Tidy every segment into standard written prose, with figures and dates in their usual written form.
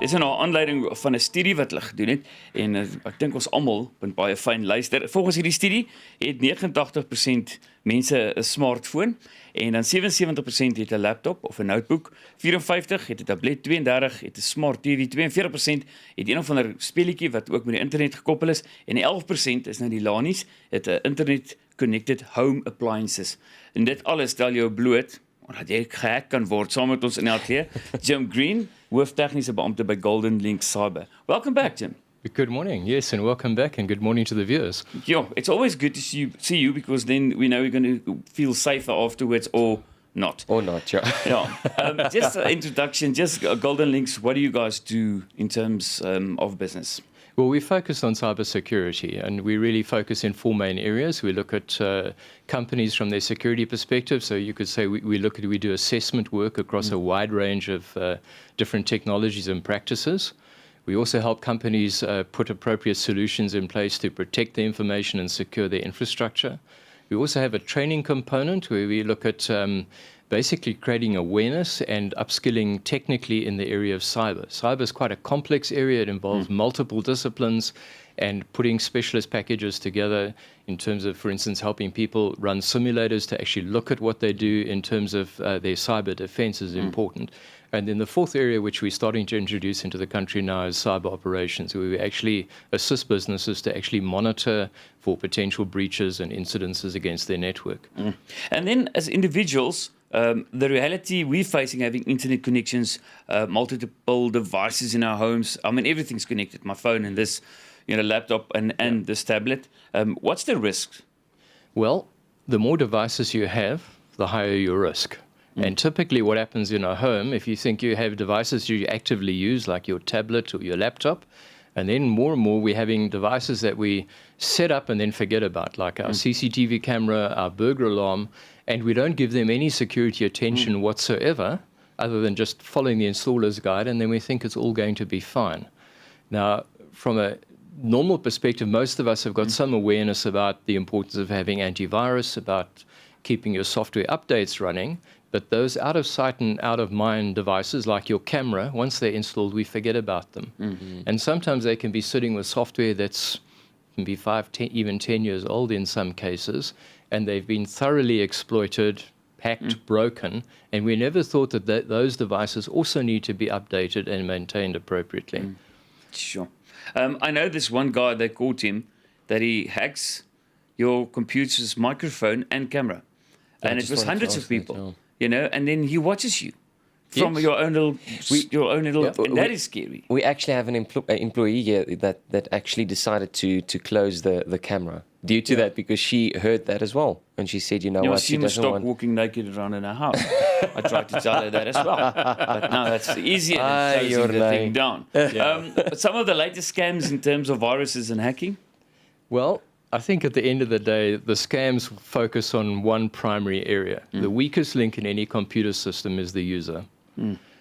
Dis in haar aanleiding van 'n studie wat hulle gedoen het en ek dink ons almal moet baie fyn luister. Volgens hierdie studie het 89% mense 'n smartphone en dan 77% het 'n laptop of 'n notebook, 54 het 'n tablet, 32 het 'n smart TV, 42% het een of ander speletjie wat ook met die internet gekoppel is en 11% is nou die lanies het 'n internet connected home appliances. En dit alles stel jou bloot dat jy gehack kan word saam met ons in LT. Jim Green, hooftegniese beampte by Golden Link Cyber. Welcome back, Jim. Good morning, yes, and welcome back, and good morning to the viewers. Yeah, it's always good to see you because then we know we're going to feel safer afterwards or not. Or not, yeah. Yeah. Just an introduction, just Golden Links, what do you guys do in terms of business? Well, we focus on cybersecurity, and we really focus in four main areas. We look at companies from their security perspective. So you could say we do assessment work across a wide range of different technologies and practices. We also help companies put appropriate solutions in place to protect their information and secure their infrastructure. We also have a training component where we look at basically creating awareness and upskilling technically in the area of cyber. Cyber is quite a complex area. It involves multiple disciplines and putting specialist packages together in terms of, for instance, helping people run simulators to actually look at what they do in terms of their cyber defense is important. And then the fourth area, which we're starting to introduce into the country now, is cyber operations, where we actually assist businesses to actually monitor for potential breaches and incidences against their network. And then as individuals, the reality we're facing, having internet connections, multiple devices in our homes. I mean, everything's connected. My phone and this, laptop and this tablet. What's the risk? Well, the more devices you have, the higher your risk. And typically what happens in a home, if you think you have devices you actively use, like your tablet or your laptop, and then more and more we're having devices that we set up and then forget about, like our CCTV camera, our burglar alarm, and we don't give them any security attention whatsoever, other than just following the installer's guide, and then we think it's all going to be fine. Now, from a normal perspective, most of us have got some awareness about the importance of having antivirus, about keeping your software updates running, but those out of sight and out of mind devices, like your camera, once they're installed, we forget about them. And sometimes they can be sitting with software that's can be 5, 10, even 10 years old in some cases, and they've been thoroughly exploited, hacked, broken, and we never thought that those devices also need to be updated and maintained appropriately. Sure. I know this one guy, they caught him, that he hacks your computer's microphone and camera. And it was hundreds of people, and then he watches you from your own little, and that is scary. We actually have an employee here that actually decided to close the camera due to that, because she heard that as well. And she said, what, she must stop walking naked around in her house. I tried to tell her that as well. But no, that's easier than closing the thing down. But some of the latest scams in terms of viruses and hacking? Well, I think at the end of the day, the scams focus on one primary area. The weakest link in any computer system is the user.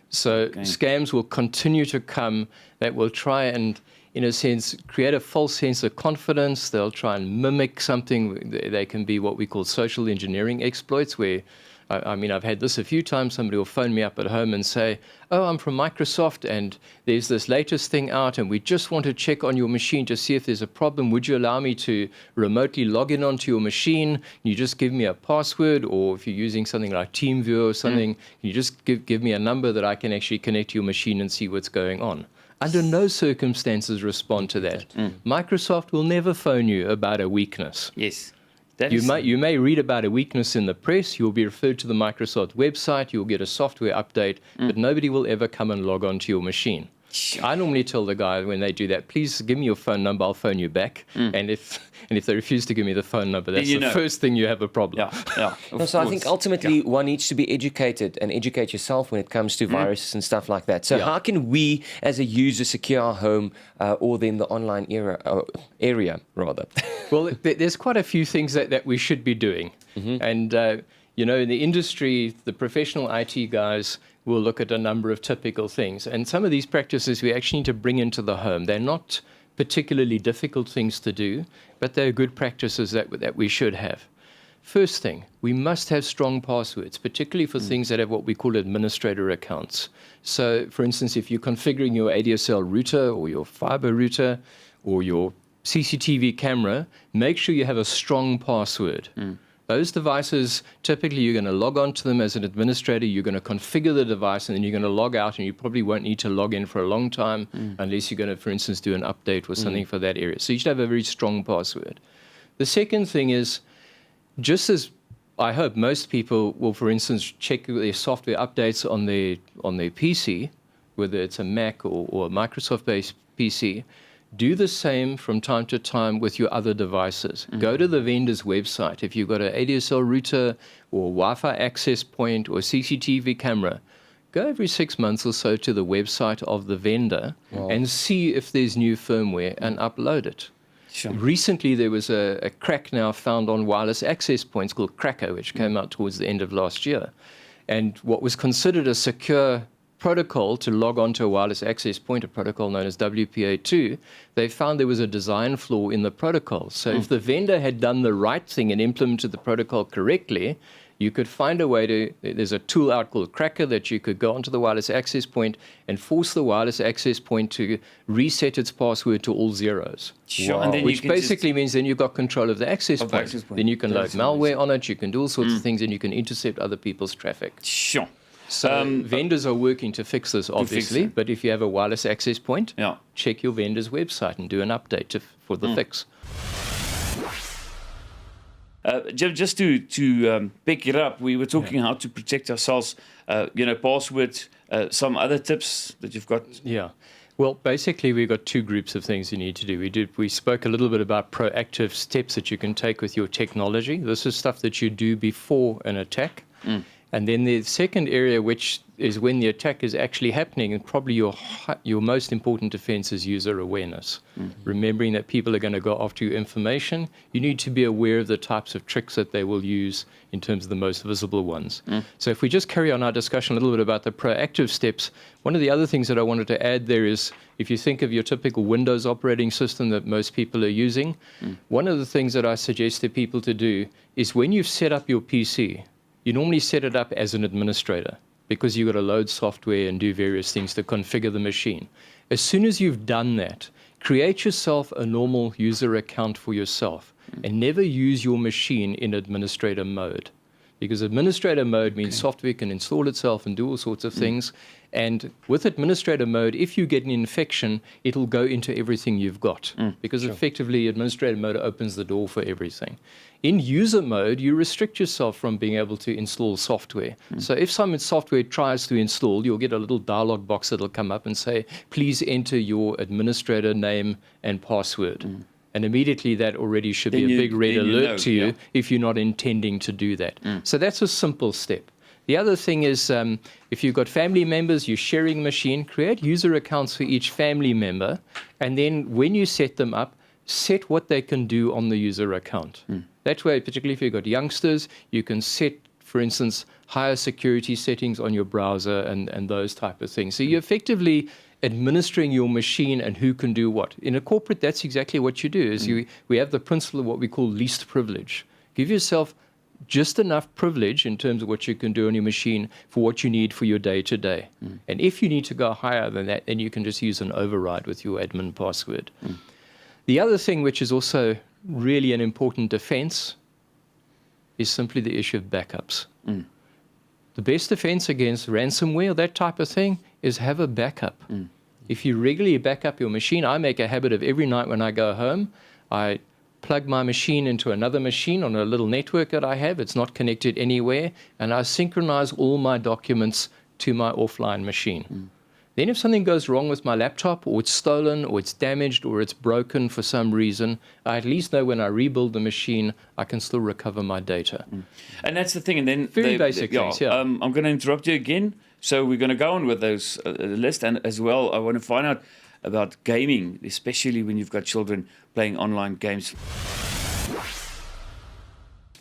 So scams will continue to come that will try and, in a sense, create a false sense of confidence. They'll try and mimic something. They can be what we call social engineering exploits, where I've had this a few times. Somebody will phone me up at home and say, oh, I'm from Microsoft, and there's this latest thing out, and we just want to check on your machine to see if there's a problem. Would you allow me to remotely log in onto your machine? Can you just give me a password? Or if you're using something like TeamViewer or something, can you just give me a number that I can actually connect to your machine and see what's going on? Under no circumstances respond to that. Microsoft will never phone you about a weakness. Yes. You may read about a weakness in the press, you'll be referred to the Microsoft website, you'll get a software update, but nobody will ever come and log on to your machine. I normally tell the guy when they do that, please give me your phone number, I'll phone you back. And if they refuse to give me the phone number, that's the first thing you have a problem. So I think ultimately one needs to be educated and educate yourself when it comes to viruses and stuff like that. So how can we as a user secure our home or then the online area rather? Well, there's quite a few things that we should be doing. And in the industry, the professional IT guys will look at a number of typical things. And some of these practices we actually need to bring into the home. They're not particularly difficult things to do, but they're good practices that we should have. First thing, we must have strong passwords, particularly for things that have what we call administrator accounts. So, for instance, if you're configuring your ADSL router or your fiber router or your CCTV camera, make sure you have a strong password. Those devices, typically you're going to log on to them as an administrator, you're going to configure the device, and then you're going to log out, and you probably won't need to log in for a long time unless you're going to, for instance, do an update or something for that area. So you should have a very strong password. The second thing is, just as I hope most people will, for instance, check their software updates on their PC, whether it's a Mac or a Microsoft-based PC, do the same from time to time with your other devices. Go to the vendor's website. If you've got an ADSL router or Wi-Fi access point or CCTV camera, go every 6 months or so to the website of the vendor and see if there's new firmware and upload it. Sure. Recently, there was a crack now found on wireless access points called Cracker, which came out towards the end of last year. And what was considered a secure protocol to log on to a wireless access point, a protocol known as WPA2, they found there was a design flaw in the protocol. So if the vendor had done the right thing and implemented the protocol correctly, you could find a way to, there's a tool out called Cracker that you could go onto the wireless access point and force the wireless access point to reset its password to all zeros. Sure. And then Which basically means then you've got control of the access point. Then you can load malware on it, you can do all sorts of things, and you can intercept other people's traffic. Sure. So vendors are working to fix this, obviously, but if you have a wireless access point, check your vendor's website and do an update for the fix. Just to pick it up, we were talking how to protect ourselves, passwords, some other tips that you've got. Yeah. Well, basically, we've got two groups of things you need to do. We spoke a little bit about proactive steps that you can take with your technology. This is stuff that you do before an attack. And then the second area, which is when the attack is actually happening, and probably your most important defense is user awareness. Remembering that people are going to go after your information, you need to be aware of the types of tricks that they will use in terms of the most visible ones. So if we just carry on our discussion a little bit about the proactive steps, one of the other things that I wanted to add there is, if you think of your typical Windows operating system that most people are using, one of the things that I suggest to people to do is when you've set up your PC, you normally set it up as an administrator because you've got to load software and do various things to configure the machine. As soon as you've done that, create yourself a normal user account for yourself and never use your machine in administrator mode. Because administrator mode means software can install itself and do all sorts of things. And with administrator mode, if you get an infection, it'll go into everything you've got. Because effectively, administrator mode opens the door for everything. In user mode, you restrict yourself from being able to install software. So if some software tries to install, you'll get a little dialog box that'll come up and say, please enter your administrator name and password. And immediately that already should be a big red alert to you if you're not intending to do that. So that's a simple step. The other thing is, if you've got family members, you're sharing a machine, create user accounts for each family member. And then when you set them up, set what they can do on the user account. That way, particularly if you've got youngsters, you can set, for instance, higher security settings on your browser and those type of things. So you're effectively administering your machine and who can do what. In a corporate, that's exactly what you do. Is we have the principle of what we call least privilege. Give yourself just enough privilege in terms of what you can do on your machine for what you need for your day-to-day. And if you need to go higher than that, then you can just use an override with your admin password. The other thing, which is also really an important defense, is simply the issue of backups. The best defense against ransomware, that type of thing, is have a backup. If you regularly back up your machine, I make a habit of every night when I go home, I plug my machine into another machine on a little network that I have. It's not connected anywhere. And I synchronize all my documents to my offline machine. Then if something goes wrong with my laptop, or it's stolen, or it's damaged, or it's broken for some reason, I at least know when I rebuild the machine, I can still recover my data. And that's the thing. And then Very basic things, I'm going to interrupt you again. So we're going to go on with those list. And as well, I want to find out about gaming, especially when you've got children playing online games.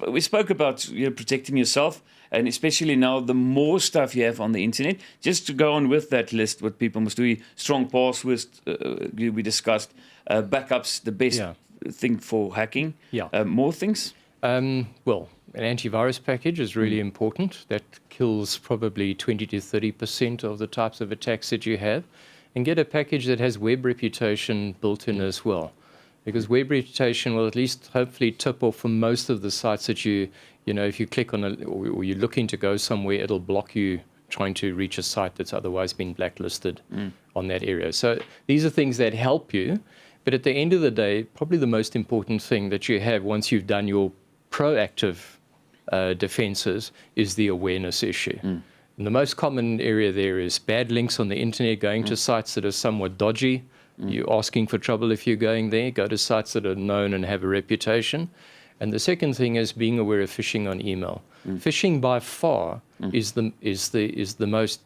We spoke about protecting yourself, and especially now, the more stuff you have on the internet, just to go on with that list, what people must do, strong passwords, we discussed, backups, the best thing for hacking. More things? Well, an antivirus package is really important. That kills probably 20 to 30% of the types of attacks that you have. And get a package that has web reputation built in as well. Because web reputation will at least hopefully tip off for most of the sites that you know, if you click on or you're looking to go somewhere, it'll block you trying to reach a site that's otherwise been blacklisted on that area. So these are things that help you. But at the end of the day, probably the most important thing that you have once you've done your proactive defenses is the awareness issue. And the most common area there is bad links on the internet, going to sites that are somewhat dodgy. You're asking for trouble if you're going there. Go to sites that are known and have a reputation. And the second thing is being aware of phishing on email. Phishing by far is the most,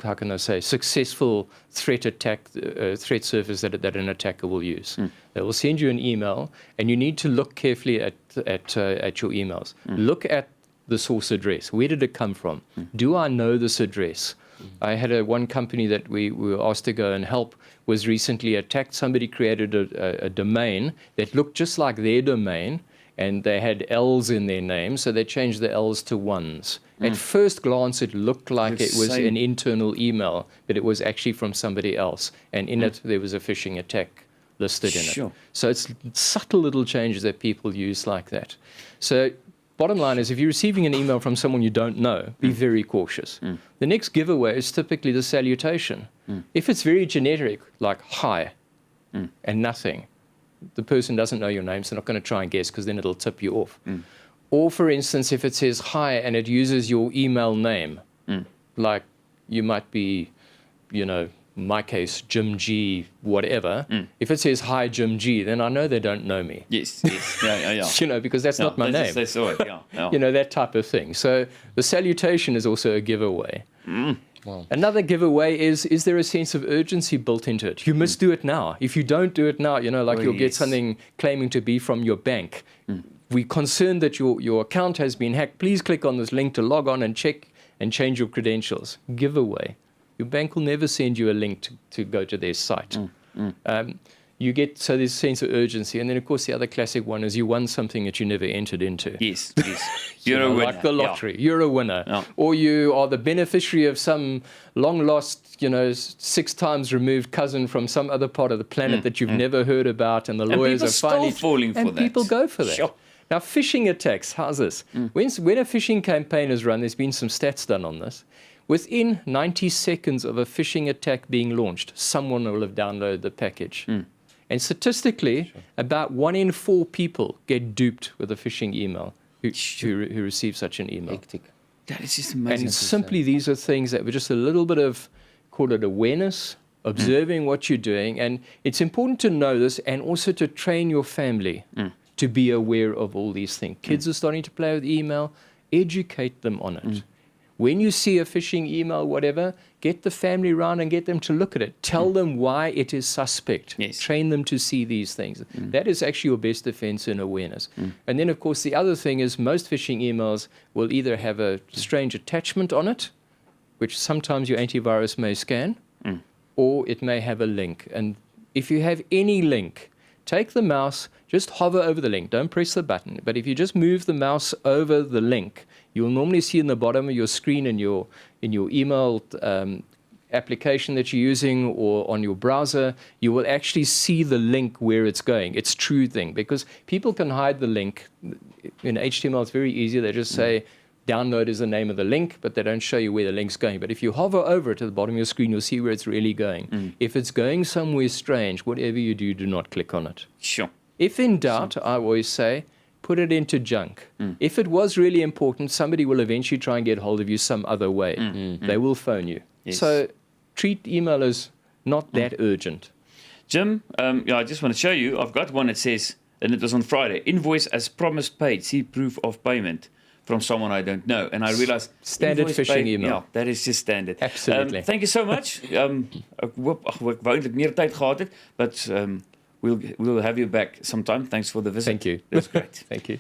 how can I say, successful threat surface that an attacker will use. They will send you an email, and you need to look carefully at your emails. Look at the source address. Where did it come from? Do I know this address? I had one company that we were asked to go and help was recently attacked. Somebody created a domain that looked just like their domain, and they had L's in their name, so they changed the L's to ones. At first glance, it looked like it was an internal email, but it was actually from somebody else, and in it there was a phishing attack listed in it. So it's subtle little changes that people use like that. So bottom line is, if you're receiving an email from someone you don't know, be very cautious. The next giveaway is typically the salutation. If it's very generic, like hi and nothing, the person doesn't know your name, so they're not going to try and guess, because then it'll tip you off. Or, for instance, if it says hi and it uses your email name, like you might be, you know, in my case, Jim G, whatever. If it says hi, Jim G, then I know they don't know me. Yes. Yeah. You know, because that's not my name. They saw it, yeah. You know, that type of thing. So the salutation is also a giveaway. Wow. Another giveaway is there a sense of urgency built into it? You must do it now. If you don't do it now, you know, like you'll get something claiming to be from your bank. We're concerned that your account has been hacked. Please click on this link to log on and check and change your credentials. Giveaway. Your bank will never send you a link to go to their site. You get, so there's a sense of urgency. And then, of course, the other classic one is you won something that you never entered into. Yes. You're a winner. Like the lottery. You're a winner. Or you are the beneficiary of some long-lost, 6 times removed cousin from some other part of the planet that you've never heard about, and the lawyers are finally falling for that. And people go for that. Sure. Now, phishing attacks, how's this? When a phishing campaign is run, there's been some stats done on this. Within 90 seconds of a phishing attack being launched, someone will have downloaded the package. And statistically, about 1 in 4 people get duped with a phishing email who receive such an email. Hectic. That is just amazing. And simply these are things that were just a little bit of, call it awareness, observing what you're doing. And it's important to know this and also to train your family to be aware of all these things. Kids are starting to play with email, educate them on it. When you see a phishing email, whatever, get the family round and get them to look at it. Tell them why it is suspect. Yes. Train them to see these things. That is actually your best defense and awareness. And then, of course, the other thing is most phishing emails will either have a strange attachment on it, which sometimes your antivirus may scan, or it may have a link. And if you have any link, take the mouse, just hover over the link. Don't press the button. But if you just move the mouse over the link, you'll normally see in the bottom of your screen in your email application that you're using or on your browser, you will actually see the link where it's going. It's true thing, because people can hide the link. In HTML, it's very easy. They just say, download is the name of the link, but they don't show you where the link's going. But if you hover over it at the bottom of your screen, you'll see where it's really going. If it's going somewhere strange, whatever you do, do not click on it. Sure. If in doubt, I always say, put it into junk. If it was really important, somebody will eventually try and get hold of you some other way. They will phone you. Yes. So treat email as not that urgent. Jim, I just want to show you, I've got one that says, and it was on Friday, invoice as promised paid, see proof of payment from someone I don't know. And I realized... Standard phishing email. Ja, that is just standard. Absolutely. Thank you so much. Ek hoop, ek wou eintlik meer tyd gehad het, but we'll have you back sometime. Thanks for the visit. Thank you. That's great. Thank you.